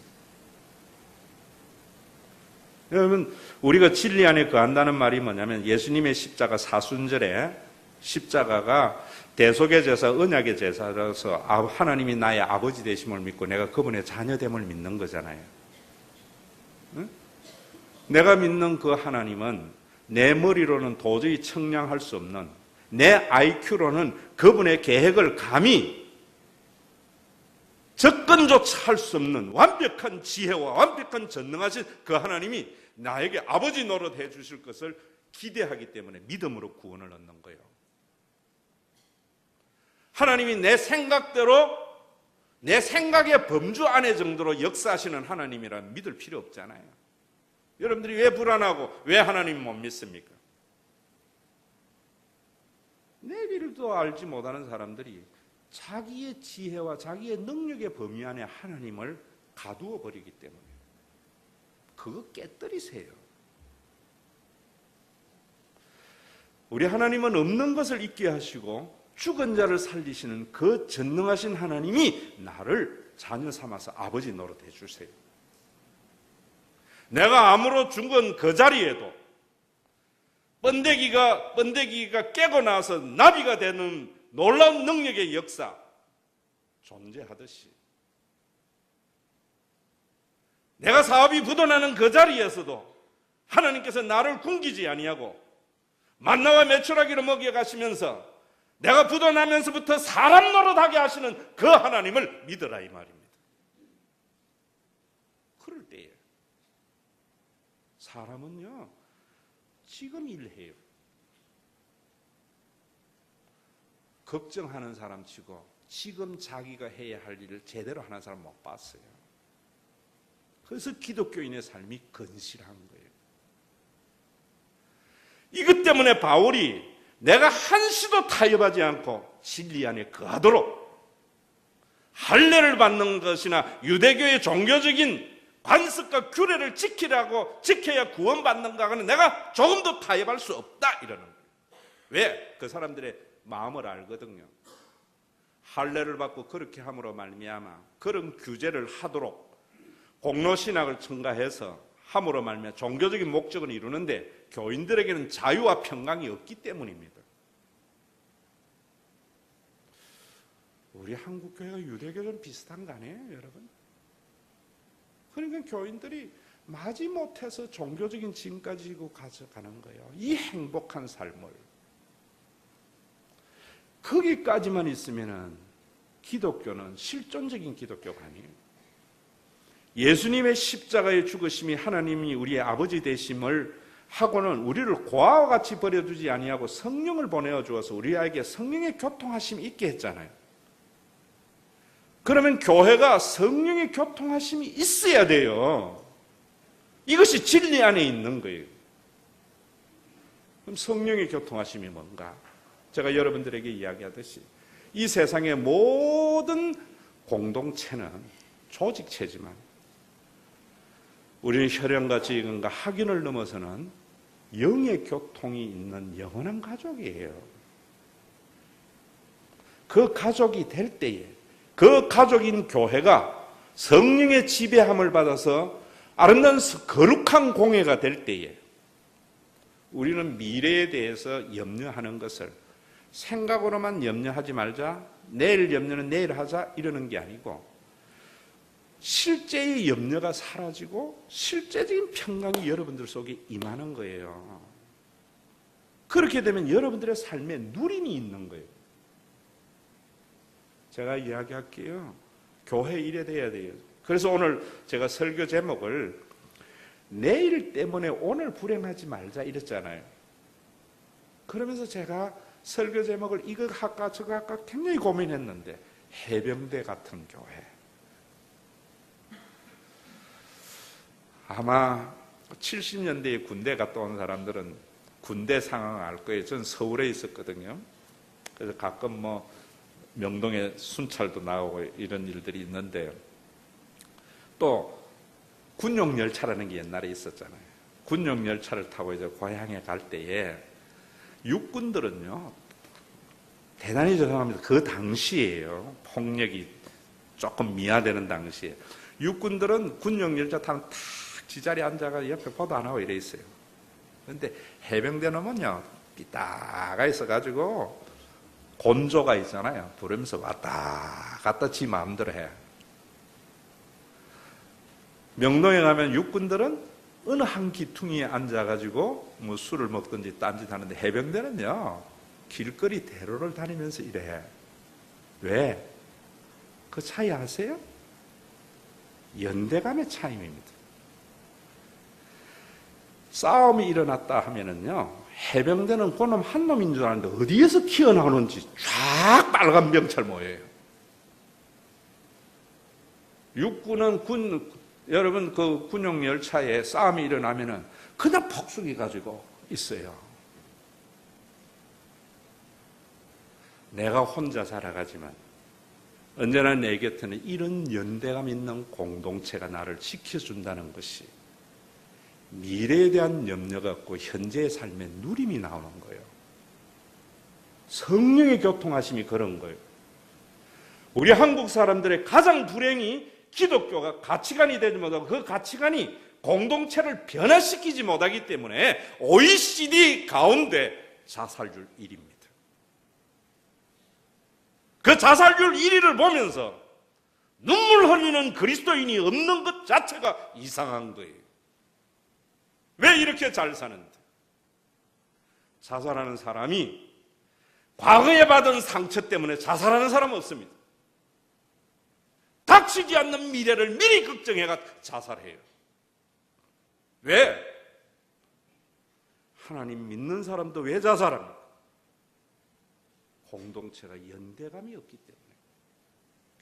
여러분, 우리가 진리 안에 거한다는 말이 뭐냐면 예수님의 십자가 사순절에 십자가가 대속의 제사, 언약의 제사라서 하나님이 나의 아버지 되심을 믿고 내가 그분의 자녀됨을 믿는 거잖아요. 응? 내가 믿는 그 하나님은 내 머리로는 도저히 청량할 수 없는, 내 IQ로는 그분의 계획을 감히 접근조차 할 수 없는 완벽한 지혜와 완벽한 전능하신 그 하나님이 나에게 아버지 노릇 해 주실 것을 기대하기 때문에 믿음으로 구원을 얻는 거예요. 하나님이 내 생각대로 내 생각의 범주 안에 정도로 역사하시는 하나님이라면 믿을 필요 없잖아요. 여러분들이 왜 불안하고 왜 하나님 못 믿습니까? 내일도 알지 못하는 사람들이 자기의 지혜와 자기의 능력의 범위 안에 하나님을 가두어 버리기 때문에 그거 깨뜨리세요. 우리 하나님은 없는 것을 있게 하시고 죽은 자를 살리시는 그 전능하신 하나님이 나를 자녀 삼아서 아버지 노릇해 주세요. 내가 아무로 죽은 그 자리에도 번데기가 깨고 나서 나비가 되는 놀라운 능력의 역사 존재하듯이 내가 사업이 부도나는 그 자리에서도 하나님께서 나를 굶기지 아니하고 만나와 메추라기로 먹여가시면서 내가 부도나면서부터 사람 노릇하게 하시는 그 하나님을 믿으라 이 말입니다. 그럴 때에 사람은요 지금 일해요. 걱정하는 사람 치고 지금 자기가 해야 할 일을 제대로 하는 사람 못 봤어요. 그래서 기독교인의 삶이 건실한 거예요. 이것 때문에 바울이 내가 한시도 타협하지 않고 진리 안에 거하도록 할례를 받는 것이나 유대교의 종교적인 관습과 규례를 지켜야 구원받는가 하는 내가 조금도 타협할 수 없다 이러는 거예요. 왜? 그 사람들의 마음을 알거든요. 할례를 받고 그렇게 함으로 말미암아 그런 규제를 하도록 공로신학을 첨가해서 함으로 말미암아 종교적인 목적은 이루는데 교인들에게는 자유와 평강이 없기 때문입니다. 우리 한국 교회가 유대교좀 비슷한 거 아니에요, 여러분? 그러니까 교인들이 마지못해서 종교적인 짐까지 지고 가져가는 거예요. 이 행복한 삶을. 거기까지만 있으면은 기독교는 실존적인 기독교가 아니에요. 예수님의 십자가의 죽으심이 하나님이 우리의 아버지 되심을 하고는 우리를 고아와 같이 버려두지 아니하고 성령을 보내어 주어서 우리에게 성령의 교통하심이 있게 했잖아요. 그러면 교회가 성령의 교통하심이 있어야 돼요. 이것이 진리 안에 있는 거예요. 그럼 성령의 교통하심이 뭔가? 제가 여러분들에게 이야기하듯이 이 세상의 모든 공동체는 조직체지만 우리는 혈연과 지근과 학연을 넘어서는 영의 교통이 있는 영원한 가족이에요. 그 가족이 될 때에 그 가족인 교회가 성령의 지배함을 받아서 아름다운 거룩한 공회가 될 때에 우리는 미래에 대해서 염려하는 것을 생각으로만 염려하지 말자, 내일 염려는 내일 하자 이러는 게 아니고 실제의 염려가 사라지고 실제적인 평강이 여러분들 속에 임하는 거예요. 그렇게 되면 여러분들의 삶에 누림이 있는 거예요. 제가 이야기할게요. 교회 일에 돼야 돼요. 그래서 오늘 제가 설교 제목을 내일 때문에 오늘 불행하지 말자 이랬잖아요. 그러면서 제가 설교 제목을 이거 할까 저거 할까 굉장히 고민했는데 해병대 같은 교회. 아마 70년대에 군대 갔다 온 사람들은 군대 상황을 알 거예요. 전 서울에 있었거든요. 그래서 가끔 명동에 순찰도 나오고 이런 일들이 있는데 또 군용열차라는 게 옛날에 있었잖아요. 군용열차를 타고 이제 고향에 갈 때에 육군들은요 대단히 죄송합니다. 그 당시에요. 폭력이 조금 미화되는 당시에 육군들은 군용열차 타면 탁 지자리에 앉아가 옆에 보도 안 하고 이래 있어요. 그런데 해병대는요 삐딱가 있어가지고 곤조가 있잖아요. 부르면서 왔다 갔다 지 마음대로 해. 명동에 가면 육군들은 어느 한 기퉁이에 앉아가지고 뭐 술을 먹든지 딴짓 하는데 해병대는요 길거리 대로를 다니면서 이래. 왜? 그 차이 아세요? 연대감의 차이입니다. 싸움이 일어났다 하면은요 해병대는 그놈 한 놈인 줄 아는데 어디에서 튀어나오는지 쫙 빨간 병찰 모여요. 육군은 여러분 그 군용 열차에 싸움이 일어나면은 그냥 폭죽이 가지고 있어요. 내가 혼자 살아가지만 언제나 내 곁에는 이런 연대감 있는 공동체가 나를 지켜준다는 것이 미래에 대한 염려가 없고 현재의 삶에 누림이 나오는 거예요. 성령의 교통하심이 그런 거예요. 우리 한국 사람들의 가장 불행이 기독교가 가치관이 되지 못하고 그 가치관이 공동체를 변화시키지 못하기 때문에 OECD 가운데 자살률 1위입니다. 그 자살률 1위를 보면서 눈물 흘리는 그리스도인이 없는 것 자체가 이상한 거예요. 왜 이렇게 잘 사는데? 자살하는 사람이 과거에 받은 상처 때문에 자살하는 사람은 없습니다. 닥치지 않는 미래를 미리 걱정해가 자살해요. 왜? 하나님 믿는 사람도 왜 자살합니까? 공동체가 연대감이 없기 때문에.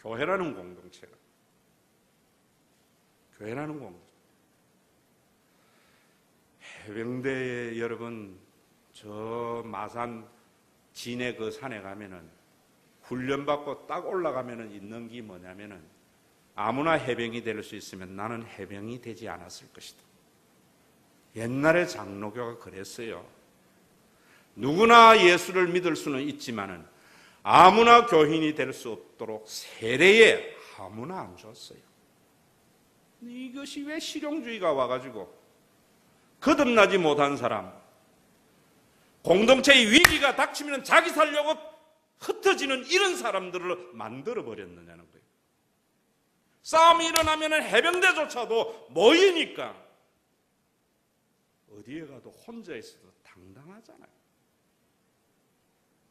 교회라는 공동체가. 해병대에 여러분 저 마산 진해 그 산에 가면은 훈련받고 딱 올라가면은 있는 게 뭐냐면은 아무나 해병이 될 수 있으면 나는 해병이 되지 않았을 것이다. 옛날에 장로교가 그랬어요. 누구나 예수를 믿을 수는 있지만은 아무나 교인이 될 수 없도록 세례에 아무나 안 줬어요. 이것이 왜 실용주의가 와가지고 거듭나지 못한 사람, 공동체의 위기가 닥치면 자기 살려고 흩어지는 이런 사람들을 만들어버렸느냐는 거예요. 싸움이 일어나면 해병대조차도 모이니까 어디에 가도 혼자 있어도 당당하잖아요.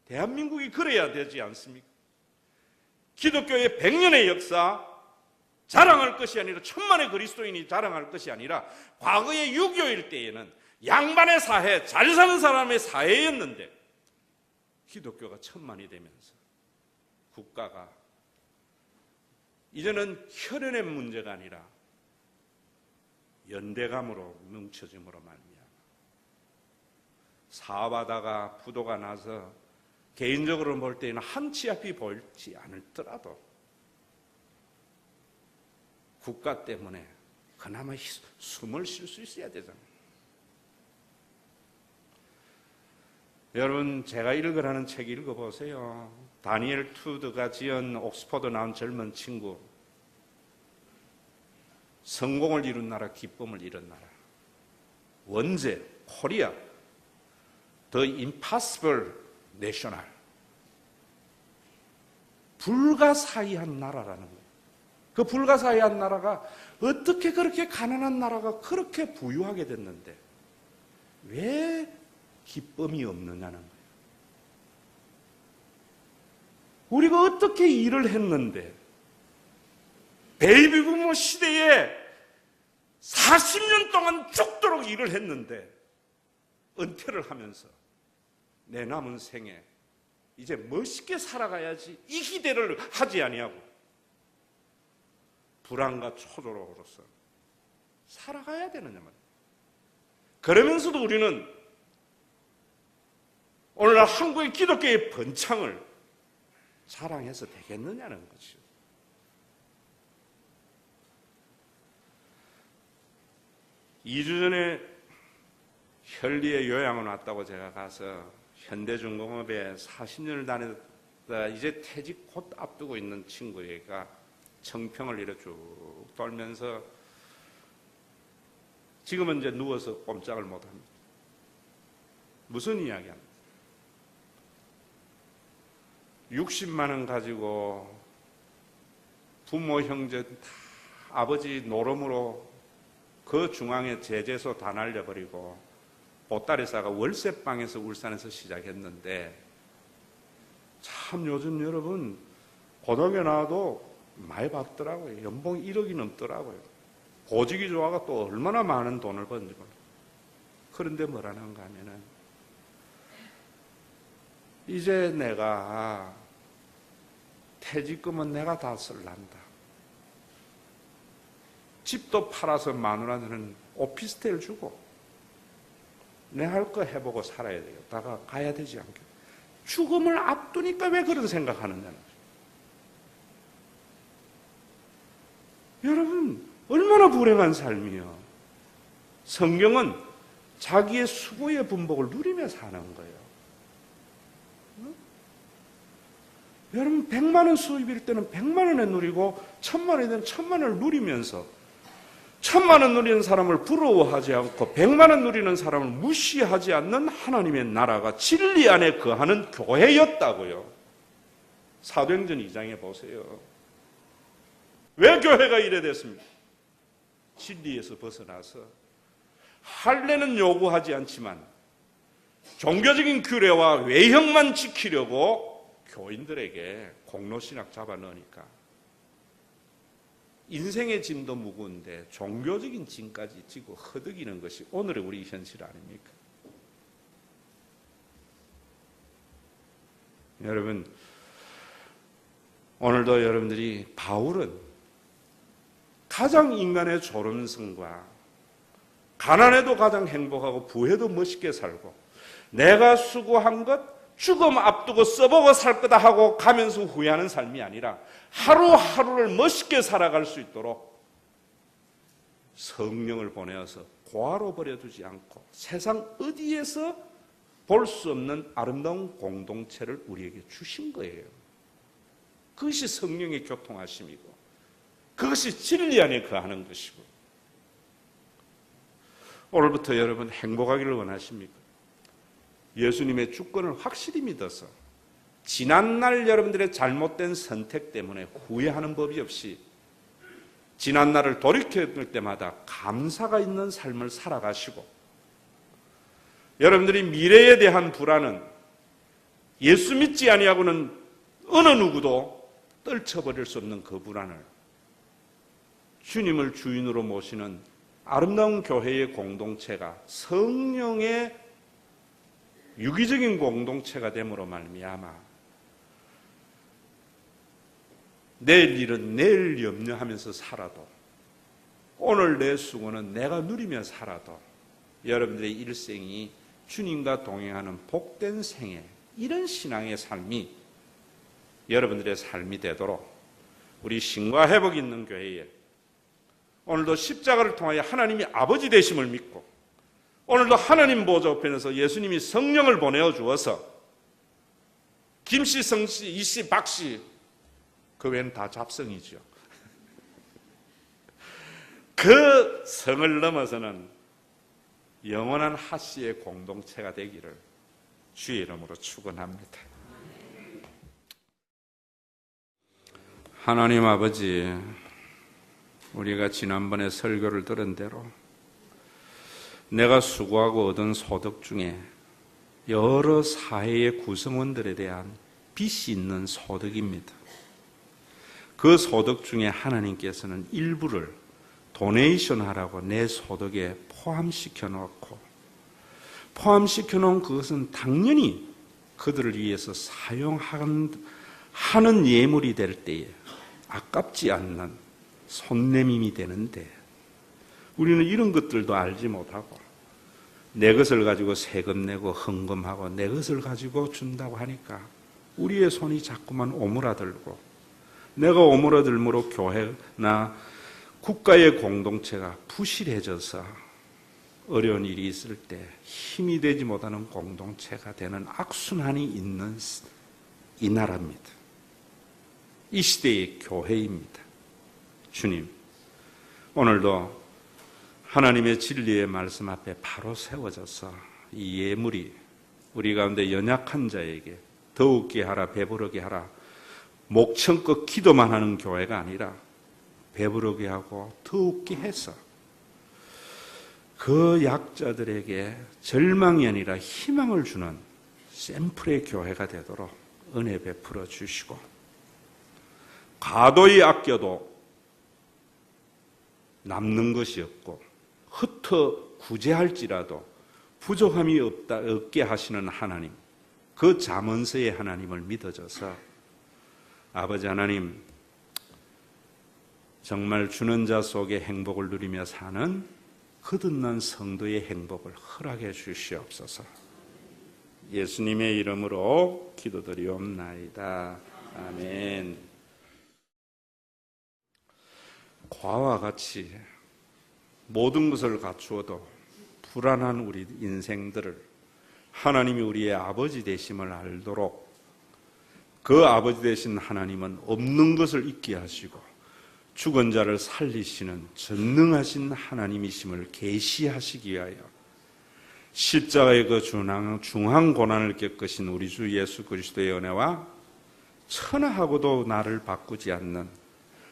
대한민국이 그래야 되지 않습니까? 기독교의 100년의 역사 자랑할 것이 아니라 천만의 그리스도인이 자랑할 것이 아니라 과거의 6.25일 때에는 양반의 사회, 잘 사는 사람의 사회였는데 기독교가 천만이 되면서 국가가 이제는 혈연의 문제가 아니라 연대감으로 뭉쳐짐으로 말미암아 사업하다가 부도가 나서 개인적으로 볼 때는 한 치 앞이 보이지 않더라도 국가 때문에 그나마 숨을 쉴 수 있어야 되잖아요. 여러분 제가 읽으라는 책 읽어보세요. 다니엘 투드가 지은 옥스퍼드 나온 젊은 친구, 성공을 이룬 나라, 기쁨을 이룬 나라, 원제, 코리아, The Impossible National, 불가사의한 나라라는 거예요. 그 불가사의한 나라가 어떻게 그렇게 가난한 나라가 그렇게 부유하게 됐는데 왜 기쁨이 없느냐는 거예요. 우리가 어떻게 일을 했는데 베이비부모 시대에 40년 동안 죽도록 일을 했는데 은퇴를 하면서 내 남은 생에 이제 멋있게 살아가야지 이 기대를 하지 아니하고 불안과 초조로서 살아가야 되느냐 말이에요. 그러면서도 우리는 오늘날 한국의 기독교의 번창을 자랑해서 되겠느냐는 것이죠. (2주) 전에 현리의 요양원 왔다고 제가 가서 현대중공업에 40년을 다녔다 이제 퇴직 곧 앞두고 있는 친구가 청평을 이렇게 쭉 돌면서 지금은 이제 누워서 꼼짝을 못합니다. 무슨 이야기합니까? 60만 원 가지고 부모 형제 다 아버지 노름으로 그 중앙에 제재소 다 날려버리고 보따리 싸가 월세방에서 울산에서 시작했는데 참 요즘 여러분 고등학교 나와도 많이 받더라고요. 연봉 1억이 넘더라고요. 보직이 좋아가 또 얼마나 많은 돈을 버는지 몰라요. 그런데 뭐라는가 하면은 이제 내가 퇴직금은 내가 다 쓸란다. 집도 팔아서 마누라들은 오피스텔 주고 내 할 거 해보고 살아야 되겠다가 가야 되지 않겠다. 죽음을 앞두니까 왜 그런 생각하느냐는 거죠. 여러분 얼마나 불행한 삶이요. 성경은 자기의 수고의 분복을 누리며 사는 거예요. 여러분 100만 원 수입일 때는 100만 원에 누리고 1000만 원이 되면 1000만 원을 누리면서 1000만 원 누리는 사람을 부러워하지 않고 100만 원 누리는 사람을 무시하지 않는 하나님의 나라가 진리 안에 거하는 교회였다고요. 사도행전 2장에 보세요. 왜 교회가 이래 됐습니까? 진리에서 벗어나서 할례는 요구하지 않지만 종교적인 규례와 외형만 지키려고 교인들에게 공로신학 잡아넣으니까 인생의 짐도 무거운데 종교적인 짐까지 지고 허덕이는 것이 오늘의 우리 현실 아닙니까? 여러분, 오늘도 여러분들이 바울은 가장 인간의 존엄성과 가난해도 가장 행복하고 부해도 멋있게 살고 내가 수고한 것 죽음 앞두고 써보고 살 거다 하고 가면서 후회하는 삶이 아니라 하루하루를 멋있게 살아갈 수 있도록 성령을 보내어서 고아로 버려두지 않고 세상 어디에서 볼 수 없는 아름다운 공동체를 우리에게 주신 거예요. 그것이 성령의 교통하심이고 그것이 진리 안에 거하는 것이고 오늘부터 여러분 행복하기를 원하십니까? 예수님의 주권을 확실히 믿어서 지난날 여러분들의 잘못된 선택 때문에 후회하는 법이 없이 지난날을 돌이킬 때마다 감사가 있는 삶을 살아가시고 여러분들이 미래에 대한 불안은 예수 믿지 아니하고는 어느 누구도 떨쳐버릴 수 없는 그 불안을 주님을 주인으로 모시는 아름다운 교회의 공동체가 성령의 유기적인 공동체가 됨으로 말미암아 내일 일은 내일 염려하면서 살아도 오늘 내 수고는 내가 누리며 살아도 여러분들의 일생이 주님과 동행하는 복된 생애 이런 신앙의 삶이 여러분들의 삶이 되도록 우리 신과 회복 있는 교회에 오늘도 십자가를 통하여 하나님이 아버지 되심을 믿고 오늘도 하나님 보좌 우편에서 예수님이 성령을 보내어 주어서 김씨, 성씨, 이씨, 박씨 그 외에는 다 잡성이죠. 그 성을 넘어서는 영원한 하씨의 공동체가 되기를 주의 이름으로 축원합니다. 하나님 아버지, 우리가 지난번에 설교를 들은 대로 내가 수고하고 얻은 소득 중에 여러 사회의 구성원들에 대한 빚이 있는 소득입니다. 그 소득 중에 하나님께서는 일부를 도네이션 하라고 내 소득에 포함시켜 놓은 그것은 당연히 그들을 위해서 사용하는 예물이 될 때에 아깝지 않는 손내밈이 되는데 우리는 이런 것들도 알지 못하고 내 것을 가지고 세금 내고 헌금하고 내 것을 가지고 준다고 하니까 우리의 손이 자꾸만 오므라들고 내가 오므라들므로 교회나 국가의 공동체가 부실해져서 어려운 일이 있을 때 힘이 되지 못하는 공동체가 되는 악순환이 있는 이 나라입니다. 이 시대의 교회입니다. 주님, 오늘도 하나님의 진리의 말씀 앞에 바로 세워져서 이 예물이 우리 가운데 연약한 자에게 더욱게 하라, 배부르게 하라, 목청껏 기도만 하는 교회가 아니라 배부르게 하고 더욱게 해서 그 약자들에게 절망이 아니라 희망을 주는 샘플의 교회가 되도록 은혜 베풀어 주시고 과도히 아껴도 남는 것이 없고 흩어 구제할지라도 부족함이 없게 하시는 하나님, 그 잠언서의 하나님을 믿어져서 아버지 하나님, 정말 주는 자 속에 행복을 누리며 사는 거듭난 성도의 행복을 허락해 주시옵소서. 예수님의 이름으로 기도드리옵나이다. 아멘. 과와 같이 모든 것을 갖추어도 불안한 우리 인생들을 하나님이 우리의 아버지 되심을 알도록 그 아버지 되신 하나님은 없는 것을 있게 하시고 죽은 자를 살리시는 전능하신 하나님이심을 계시하시기 위하여 십자가의 그 중한 고난을 겪으신 우리 주 예수 그리스도의 은혜와 천하하고도 나를 바꾸지 않는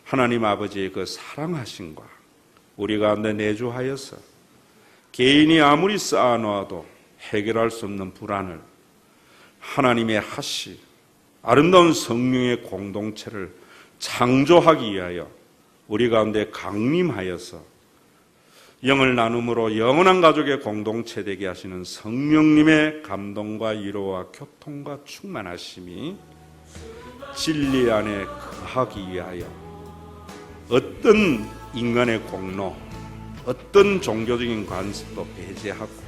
하나님 아버지의 그 사랑하심과 우리 가운데 내주하여서 개인이 아무리 쌓아놓아도 해결할 수 없는 불안을 하나님의 하시, 아름다운 성령의 공동체를 창조하기 위하여 우리 가운데 강림하여서 영을 나눔으로 영원한 가족의 공동체 되게 하시는 성령님의 감동과 위로와 교통과 충만하심이 진리 안에 거하기 위하여 어떤 인간의 공로, 어떤 종교적인 관습도 배제하고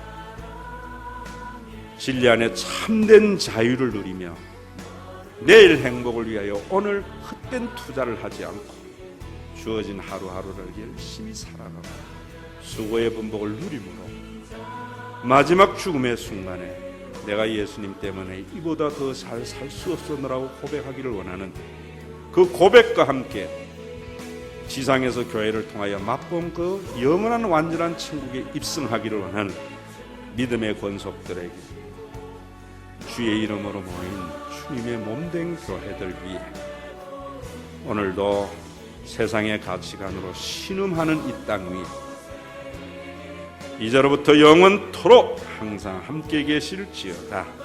진리 안에 참된 자유를 누리며 내일 행복을 위하여 오늘 헛된 투자를 하지 않고 주어진 하루하루를 열심히 살아가고 수고의 번복을 누림으로 마지막 죽음의 순간에 내가 예수님 때문에 이보다 더 잘 살 수 없었노라고 고백하기를 원하는 그 고백과 함께 지상에서 교회를 통하여 맛본 그 영원한 완전한 천국에 입성하기를 원하는 믿음의 권속들에게 주의 이름으로 모인 주님의 몸된 교회들 위해 오늘도 세상의 가치관으로 신음하는 이 땅 위에 이제로부터 영원토록 항상 함께 계실지어다.